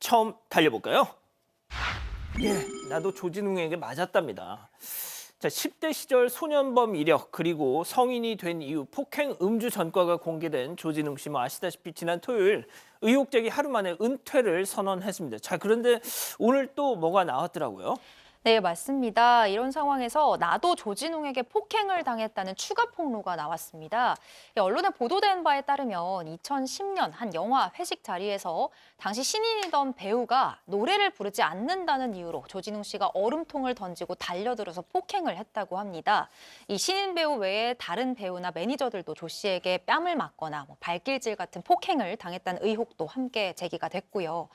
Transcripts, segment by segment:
처음 달려볼까요? 예, 나도 조진웅에게 맞았답니다. 자, 10대 시절 소년범 이력 그리고 성인이 된 이후 폭행 음주 전과가 공개된 조진웅 씨, 아시다시피 지난 토요일 의혹 제기 하루 만에 은퇴를 선언했습니다. 자, 그런데 오늘 또 뭐가 나왔더라고요. 네, 맞습니다. 이런 상황에서 나도 조진웅에게 폭행을 당했다는 추가 폭로가 나왔습니다. 언론에 보도된 바에 따르면 2010년 한 영화 회식 자리에서 당시 신인이던 배우가 노래를 부르지 않는다는 이유로 조진웅 씨가 얼음통을 던지고 달려들어서 폭행을 했다고 합니다. 이 신인 배우 외에 다른 배우나 매니저들도 조 씨에게 뺨을 맞거나 발길질 같은 폭행을 당했다는 의혹도 함께 제기가 됐고요.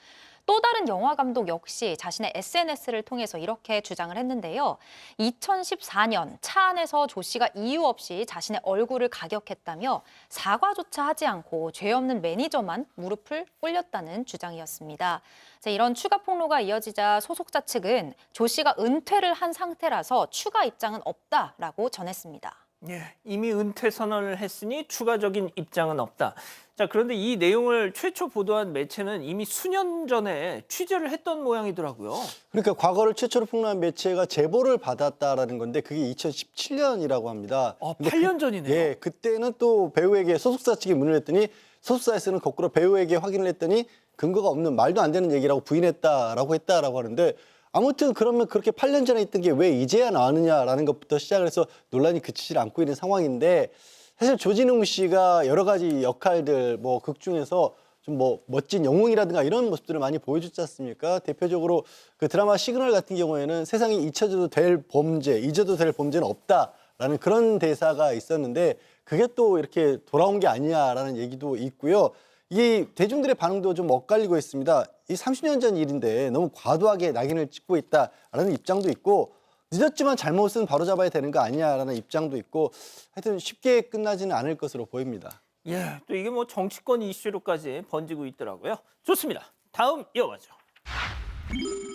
또 다른 영화 감독 역시 자신의 SNS를 통해서 이렇게 주장을 했는데요. 2014년 차 안에서 조 씨가 이유 없이 자신의 얼굴을 가격했다며 사과조차 하지 않고 죄 없는 매니저만 무릎을 꿇렸다는 주장이었습니다. 이런 추가 폭로가 이어지자 소속사 측은 조 씨가 은퇴를 한 상태라서 추가 입장은 없다라고 전했습니다. 예, 이미 은퇴 선언을 했으니 추가적인 입장은 없다. 자, 그런데 이 내용을 최초 보도한 매체는 이미 수년 전에 취재를 했던 모양이더라고요. 그러니까 과거를 최초로 폭로한 매체가 제보를 받았다라는 건데 그게 2017년이라고 합니다. 아, 근데 8년 전이네요. 예, 그때는 또 배우에게 소속사 측이 문을 했더니 소속사에서는 거꾸로 배우에게 확인을 했더니 근거가 없는 말도 안 되는 얘기라고 부인했다라고 했다라고 하는데 아무튼 그러면 그렇게 8년 전에 있던 게 왜 이제야 나왔느냐라는 것부터 시작을 해서 논란이 그치지 않고 있는 상황인데 사실 조진웅 씨가 여러 가지 역할들 극 중에서 좀 멋진 영웅이라든가 이런 모습들을 많이 보여줬지 않습니까? 대표적으로 그 드라마 시그널 같은 경우에는 세상에 잊혀도 될 범죄, 잊어도 될 범죄는 없다라는 그런 대사가 있었는데 그게 또 이렇게 돌아온 게 아니냐라는 얘기도 있고요. 이 대중들의 반응도 좀 엇갈리고 있습니다. 이 30년 전 일인데 너무 과도하게 낙인을 찍고 있다라는 입장도 있고 늦었지만 잘못은 바로잡아야 되는 거 아니냐라는 입장도 있고 하여튼 쉽게 끝나지는 않을 것으로 보입니다. 예, 또 이게 정치권 이슈로까지 번지고 있더라고요. 좋습니다. 다음 이어가죠.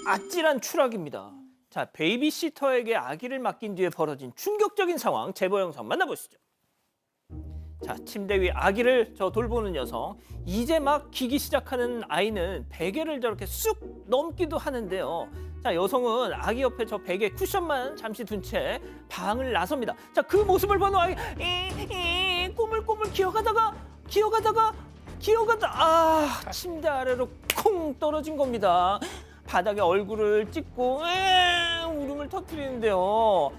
아찔한 추락입니다. 자, 베이비시터에게 아기를 맡긴 뒤에 벌어진 충격적인 상황, 제보 영상 만나보시죠. 자, 침대 위 아기를 돌보는 여성. 이제 막 기기 시작하는 아이는 베개를 저렇게 쑥 넘기도 하는데요. 자, 여성은 아기 옆에 저 베개 쿠션만 잠시 둔 채 방을 나섭니다. 자, 그 모습을 보는 아이 꼬물꼬물 기어가다가 침대 아래로 콩 떨어진 겁니다. 바닥에 얼굴을 찍고 울음을 터뜨리는데요.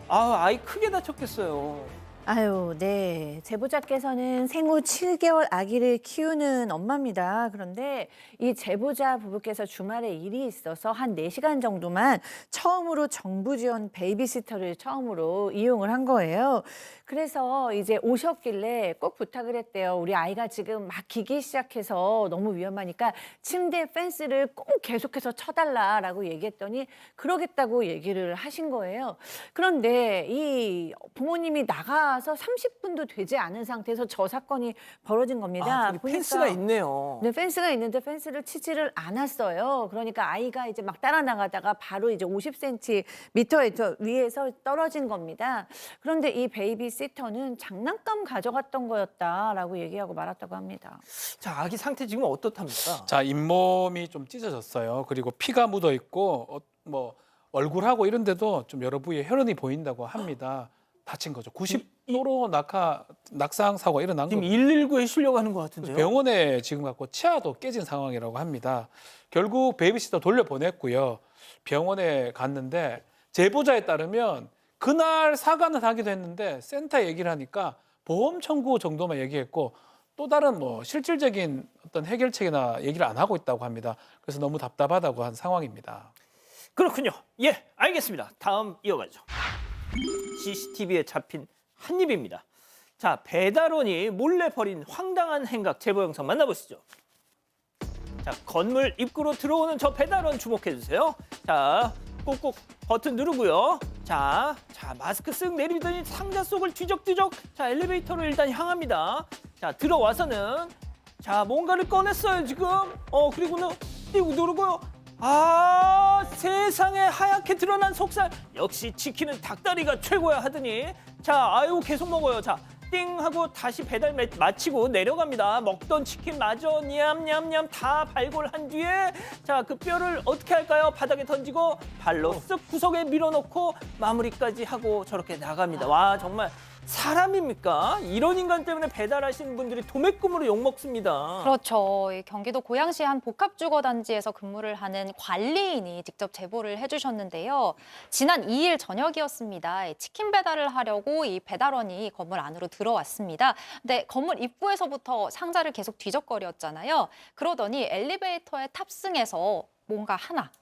아이 크게 다쳤겠어요. 아유, 네. 제보자께서는 생후 7개월 아기를 키우는 엄마입니다. 그런데 이 제보자 부부께서 주말에 일이 있어서 한 4시간 정도만 처음으로 정부 지원 베이비시터를 처음으로 이용을 한 거예요. 그래서 이제 오셨길래 꼭 부탁을 했대요. 우리 아이가 지금 막 기기 시작해서 너무 위험하니까 침대 펜스를 꼭 계속해서 쳐달라라고 얘기했더니 그러겠다고 얘기를 하신 거예요. 그런데 이 부모님이 나가서 30분도 되지 않은 상태에서 저 사건이 벌어진 겁니다. 저기 펜스가 있네요. 네, 펜스가 있는데 펜스를 치지를 않았어요. 그러니까 아이가 이제 막 따라 나가다가 바로 이제 50cm 위에서 떨어진 겁니다. 그런데 이 베이비시터는 장난감 가져갔던 거였다라고 얘기하고 말았다고 합니다. 자, 아기 상태 지금 어떻답니까? 자, 잇몸이 좀 찢어졌어요. 그리고 피가 묻어 있고 얼굴하고 이런 데도 좀 여러 부위에 혈흔이 보인다고 합니다. 다친 거죠. 90도로 낙상 사고가 일어난 지금 거고 119에 실려가는 것 같은데요. 병원에 지금 갖고 치아도 깨진 상황이라고 합니다. 결국 베이비시터 돌려보냈고요. 병원에 갔는데 제보자에 따르면 그날 사과는 하기도 했는데 센터 얘기를 하니까 보험 청구 정도만 얘기했고 또 다른 실질적인 어떤 해결책이나 얘기를 안 하고 있다고 합니다. 그래서 너무 답답하다고 한 상황입니다. 그렇군요. 예, 알겠습니다. 다음 이어가죠. CCTV에 잡힌 한 입입니다. 자, 배달원이 몰래 벌인 황당한 행각 제보 영상 만나보시죠. 자, 건물 입구로 들어오는 저 배달원 주목해 주세요. 자, 꾹꾹 버튼 누르고요. 자, 마스크 쓱 내리더니 상자 속을 뒤적뒤적. 자, 엘리베이터로 일단 향합니다. 자, 들어와서는 뭔가를 꺼냈어요 지금. 그리고는 띄고 누르고요. 세상에 하얗게 드러난 속살. 역시 치킨은 닭다리가 최고야 하더니 아유 계속 먹어요. 띵 하고 다시 배달 마치고 내려갑니다. 먹던 치킨 마저 냠냠냠 다 발골한 뒤에 자, 그 뼈를 어떻게 할까요? 바닥에 던지고 발로 쓱 구석에 밀어넣고 마무리까지 하고 저렇게 나갑니다. 와, 정말 사람입니까? 이런 인간 때문에 배달하시는 분들이 도매금으로 욕먹습니다. 그렇죠. 이 경기도 고양시 한 복합주거단지에서 근무를 하는 관리인이 직접 제보를 해주셨는데요. 지난 2일 저녁이었습니다. 치킨 배달을 하려고 이 배달원이 건물 안으로 들어왔습니다. 근데 건물 입구에서부터 상자를 계속 뒤적거렸잖아요. 그러더니 엘리베이터에 탑승해서 뭔가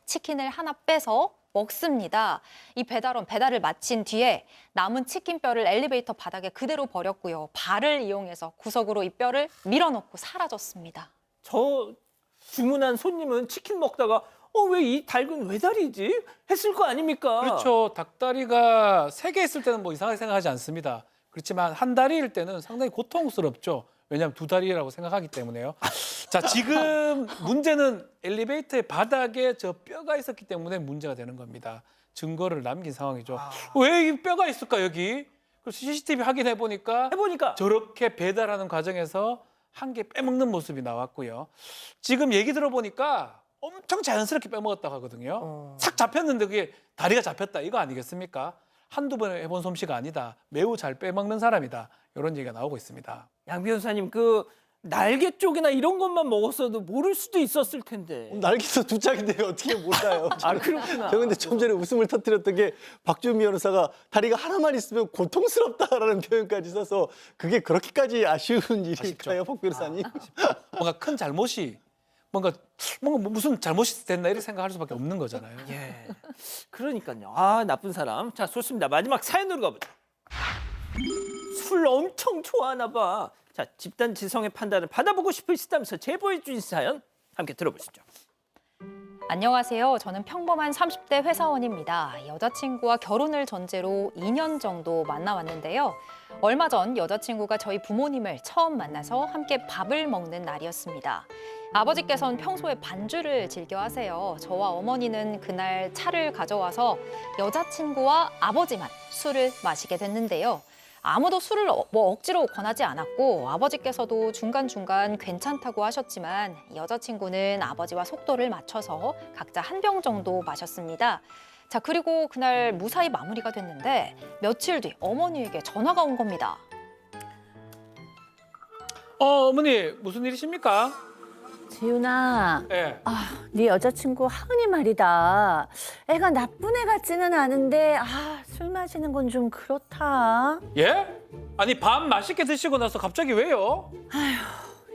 치킨을 하나 빼서 먹습니다. 이 배달원 배달을 마친 뒤에 남은 치킨뼈를 엘리베이터 바닥에 그대로 버렸고요. 발을 이용해서 구석으로 이 뼈를 밀어넣고 사라졌습니다. 저 주문한 손님은 치킨 먹다가 왜 이 닭은 왜 다리지? 했을 거 아닙니까? 그렇죠. 닭다리가 3개 있을 때는 뭐 이상하게 생각하지 않습니다. 그렇지만 한 다리일 때는 상당히 고통스럽죠. 왜냐하면 2다리라고 생각하기 때문에요. 자, 지금 문제는 엘리베이터의 바닥에 저 뼈가 있었기 때문에 문제가 되는 겁니다. 증거를 남긴 상황이죠. 왜 이 뼈가 있을까 여기? 그래서 CCTV 확인해 보니까 해보니까 저렇게 배달하는 과정에서 한 개 빼먹는 모습이 나왔고요. 지금 얘기 들어보니까 엄청 자연스럽게 빼먹었다고 하거든요. 싹 잡혔는데 그게 다리가 잡혔다 이거 아니겠습니까? 한두 번 해본 솜씨가 아니다. 매우 잘 빼먹는 사람이다. 이런 얘기가 나오고 있습니다. 양 변호사님 그 날개 쪽이나 이런 것만 먹었어도 모를 수도 있었을 텐데. 날개서 2짝인데 어떻게 몰라요? 아, 그렇구나. 저 근데 좀 전에 웃음을 터뜨렸던 게 박주민 변호사가 다리가 하나만 있으면 고통스럽다라는 표현까지 써서 그게 그렇게까지 아쉬운 일일까요, 박 변호사님? 뭔가 큰 잘못이 뭔가 무슨 잘못이 됐나 이렇게 생각할 수밖에 없는 거잖아요. 예. 그러니까요. 아, 나쁜 사람. 자, 좋습니다. 마지막 사연으로 가보죠. 술 엄청 좋아하나 봐. 자, 집단 지성의 판단을 받아보고 싶으시다면서 제보해 주신 사연 함께 들어보시죠. 안녕하세요. 저는 평범한 30대 회사원입니다. 여자친구와 결혼을 전제로 2년 정도 만나왔는데요. 얼마 전 여자친구가 저희 부모님을 처음 만나서 함께 밥을 먹는 날이었습니다. 아버지께서는 평소에 반주를 즐겨 하세요. 저와 어머니는 그날 차를 가져와서 여자친구와 아버지만 술을 마시게 됐는데요. 아무도 술을 억지로 권하지 않았고 아버지께서도 중간중간 괜찮다고 하셨지만 여자친구는 아버지와 속도를 맞춰서 각자 한 병 정도 마셨습니다. 자, 그리고 그날 무사히 마무리가 됐는데 며칠 뒤 어머니에게 전화가 온 겁니다. 어머니 무슨 일이십니까? 지윤아, 예. 네 여자친구 하은이 말이다. 애가 나쁜 애 같지는 않은데 술 마시는 건 좀 그렇다. 예? 아니 밥 맛있게 드시고 나서 갑자기 왜요?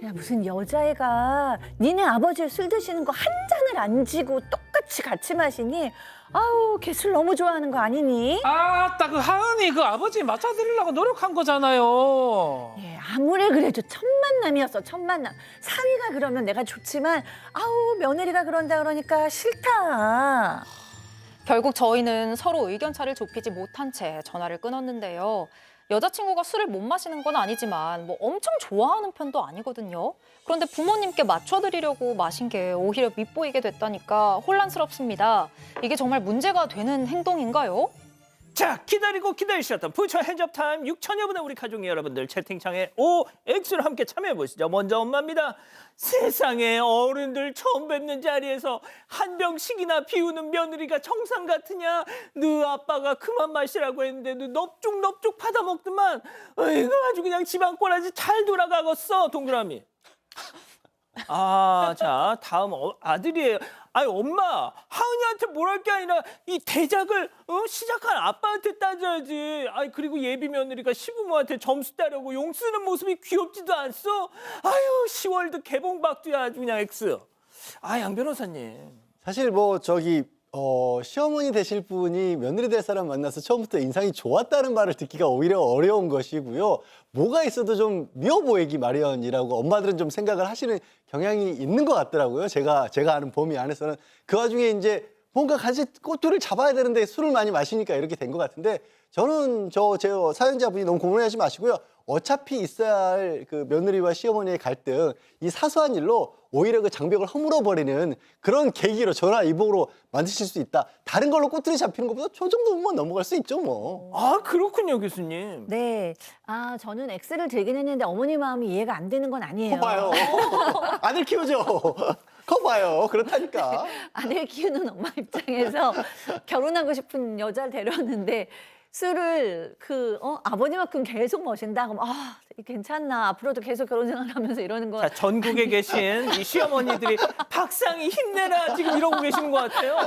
야, 무슨 여자애가 니네 아버지 술 드시는 거 한 잔을 안 지고 똑같이 같이 마시니? 아우, 걔 술 너무 좋아하는 거 아니니? 딱 그 하은이 그 아버지 맞춰드리려고 노력한 거잖아요. 예, 아무리 그래도 첫 만남이었어, 첫 만남. 사위가 그러면 내가 좋지만 아우, 며느리가 그런다 그러니까 싫다. 결국 저희는 서로 의견차를 좁히지 못한 채 전화를 끊었는데요. 여자친구가 술을 못 마시는 건 아니지만 뭐 엄청 좋아하는 편도 아니거든요. 그런데 부모님께 맞춰드리려고 마신 게 오히려 밉보이게 됐다니까 혼란스럽습니다. 이게 정말 문제가 되는 행동인가요? 자, 기다리고 기다리셨던 부처 핸즈업 타임 6천여 분의 우리 가족 여러분들 채팅창에 OX로 함께 참여해 보시죠. 먼저 엄마입니다. 세상에 어른들 처음 뵙는 자리에서 한 병씩이나 비우는 며느리가 정상 같으냐? 너 아빠가 그만 마시라고 했는데 너 넙죽넙죽 받아 먹더만. 이거 아주 그냥 집안 꼬라지 잘 돌아가겠어, 동그라미. 자, 다음 아들이에요. 아니, 엄마, 하은이한테 뭘 할 게 아니라 이 대작을 시작한 아빠한테 따져야지. 아니, 그리고 예비 며느리가 시부모한테 점수 따려고 용 쓰는 모습이 귀엽지도 않소? 아유, 10월드 개봉박두야, 아주 그냥 X. 양 변호사님. 사실 시어머니 되실 분이 며느리 될 사람 만나서 처음부터 인상이 좋았다는 말을 듣기가 오히려 어려운 것이고요. 뭐가 있어도 좀 미워 보이기 마련이라고 엄마들은 좀 생각을 하시는 경향이 있는 것 같더라고요. 제가 아는 범위 안에서는. 그 와중에 이제 뭔가 같이 꼬투리를 잡아야 되는데 술을 많이 마시니까 이렇게 된 것 같은데 저는 제 사연자분이 너무 고민하지 마시고요. 어차피 있어야 할 그 며느리와 시어머니의 갈등, 이 사소한 일로 오히려 그 장벽을 허물어버리는 그런 계기로 전화 이복으로 만드실 수 있다. 다른 걸로 꼬투리 잡히는 것보다 저 정도면 넘어갈 수 있죠 뭐. 아, 그렇군요, 교수님. 네. 아, 저는 X를 들긴 했는데 어머니 마음이 이해가 안 되는 건 아니에요. 커봐요. 아들 키우죠. 커봐요. 그렇다니까. 아들 키우는 엄마 입장에서 결혼하고 싶은 여자를 데려왔는데 술을 아버지만큼 계속 마신다. 그럼 괜찮나. 앞으로도 계속 결혼 생활하면서 이러는 거. 자, 전국에 계신 이 시어머니들이 박상희 힘내라 지금 이러고 계시는 것 같아요.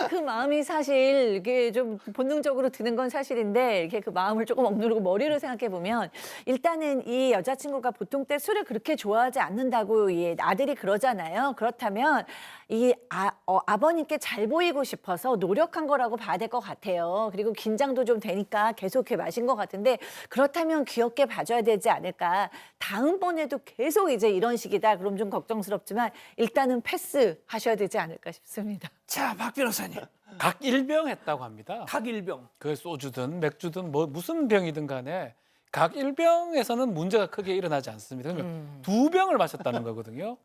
그 마음이 사실 이게 좀 본능적으로 드는 건 사실인데 이렇게 그 마음을 조금 억누르고 머리를 생각해 보면 일단은 이 여자친구가 보통 때 술을 그렇게 좋아하지 않는다고 이 아들이 그러잖아요. 그렇다면 이 아버님께 잘 보이고 싶어서 노력한 거라고 봐야 될 것 같아요. 그리고 긴장도 좀 되니까 계속 이렇게 마신 것 같은데 그렇다면 귀엽게 봐줘야 되지 않을까. 다음번에도 계속 이제 이런 식이다. 그럼 좀 걱정스럽지만 일단은 패스하셔야 되지 않을까 싶습니다. 자, 박 변호사님. 각일병 했다고 합니다. 각일병. 그 소주든 맥주든 뭐 무슨 병이든 간에 각일병에서는 문제가 크게 일어나지 않습니다. 그러면 두 병을 마셨다는 거거든요.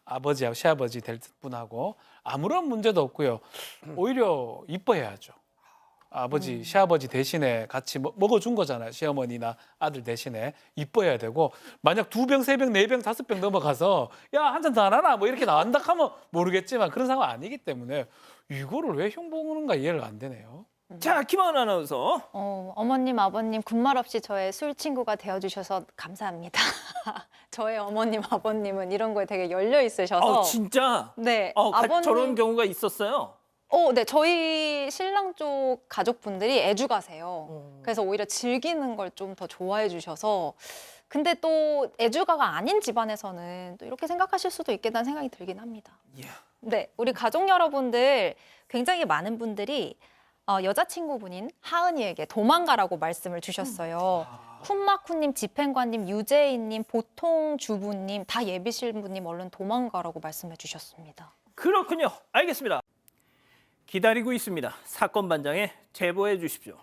아버지하고 시아버지 될 분하고 아무런 문제도 없고요. 오히려 이뻐해야죠. 아버지, 시아버지 대신에 같이 먹어준 거잖아요. 시어머니나 아들 대신에 이뻐해야 되고 만약 2병, 3병, 4병, 5병 넘어가서 야, 한 잔 더 안 하나? 뭐 이렇게 나온다 하면 모르겠지만 그런 상황 아니기 때문에 이거를 왜 흉보는가 이해가 안 되네요. 자, 김하은 아나운서. 어머님, 아버님 군말 없이 저의 술 친구가 되어주셔서 감사합니다. 저의 어머님, 아버님은 이런 거에 되게 열려 있으셔서. 진짜? 네, 저런 경우가 있었어요? 네, 저희 신랑 쪽 가족분들이 애주가세요. 그래서 오히려 즐기는 걸 좀 더 좋아해 주셔서. 근데 또 애주가가 아닌 집안에서는 또 이렇게 생각하실 수도 있겠다는 생각이 들긴 합니다. 네, 우리 가족 여러분들 굉장히 많은 분들이 여자친구분인 하은이에게 도망가라고 말씀을 주셨어요. 쿤마쿠님, 집행관님, 유재인님, 보통 주부님, 다 예비신부님 얼른 도망가라고 말씀해 주셨습니다. 그렇군요. 알겠습니다. 기다리고 있습니다. 사건 반장에 제보해 주십시오.